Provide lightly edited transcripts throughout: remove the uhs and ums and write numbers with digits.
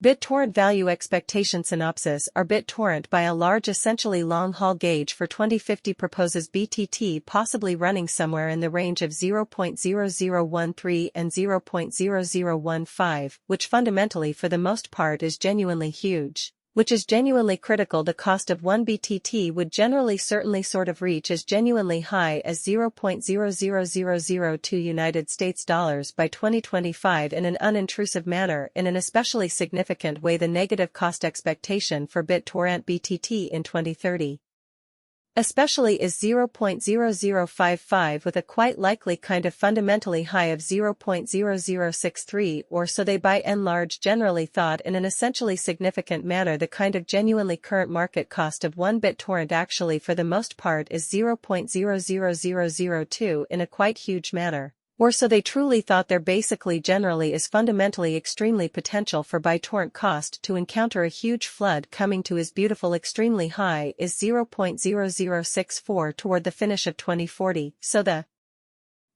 BitTorrent value expectation synopsis are BitTorrent by a large essentially long-haul gauge for 2050 proposes BTT possibly running somewhere in the range of 0.0013 and 0.0015, which fundamentally for the most part is genuinely huge. Which is genuinely critical. The cost of 1 BTT would generally certainly sort of reach as genuinely high as 0.00002 United States dollars by 2025 in an unintrusive manner. In an especially significant way, the negative cost expectation for BitTorrent BTT in 2030 especially is 0.0055, with a quite likely kind of fundamentally high of 0.0063, or so they by and large generally thought. In an essentially significant manner, the kind of genuinely current market cost of 1 BitTorrent actually for the most part is 0.00002 in a quite huge manner. Or so they truly thought. There basically generally is fundamentally extremely potential for BitTorrent cost to encounter a huge flood coming to his beautiful extremely high is 0.0064 toward the finish of 2040, so the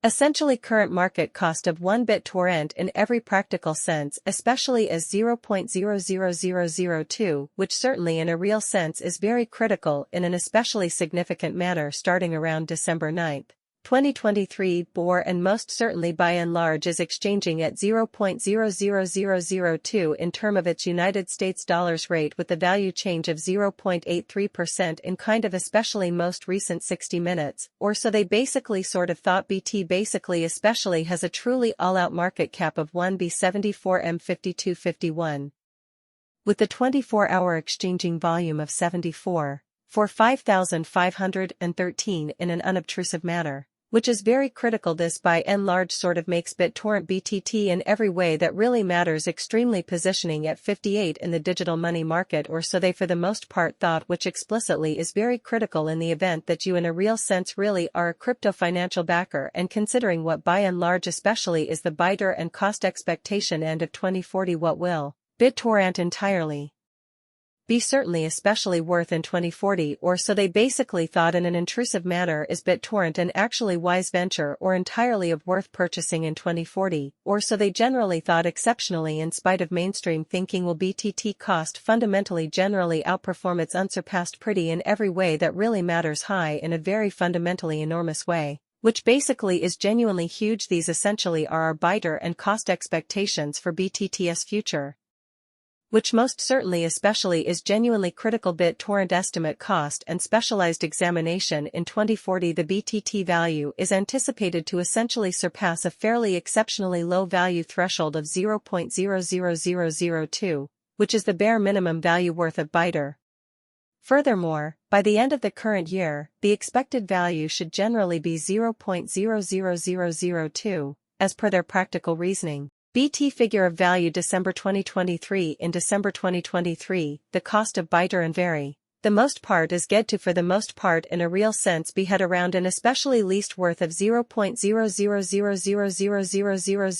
essentially current market cost of 1 BitTorrent in every practical sense especially as 0.00002, which certainly in a real sense is very critical in an especially significant manner starting around December 9th. 2023 bore and most certainly by and large is exchanging at 0.00002 in term of its United States dollars rate, with the value change of 0.83% in kind of especially most recent 60 minutes, or so they basically sort of thought. BT basically especially has a truly all-out market cap of 1B74M5251. With the 24-hour exchanging volume of 74,513 in an unobtrusive manner, which is very critical. This by and large sort of makes BitTorrent BTT in every way that really matters extremely positioning at 58 in the digital money market, or so they for the most part thought, which explicitly is very critical in the event that you in a real sense really are a crypto financial backer, and considering what by and large especially is the biter and cost expectation end of 2040, what will BitTorrent entirely be certainly especially worth in 2040, or so they basically thought in an intrusive manner. Is BitTorrent an actually wise venture or entirely of worth purchasing in 2040, or so they generally thought exceptionally in spite of mainstream thinking. Will BTT cost fundamentally generally outperform its unsurpassed pretty in every way that really matters high in a very fundamentally enormous way, which basically is genuinely huge. These essentially are our biter and cost expectations for BTT's future, which most certainly especially is genuinely critical. BitTorrent estimate cost and specialized examination in 2040. The BTT value is anticipated to essentially surpass a fairly exceptionally low value threshold of 0.00002, which is the bare minimum value worth of biter. Furthermore, by the end of the current year, the expected value should generally be 0.00002, as per their practical reasoning. BT figure of value December 2023. In December 2023, the cost of biter and vary the most part is get to for the most part in a real sense be had around an especially least worth of 0.000000000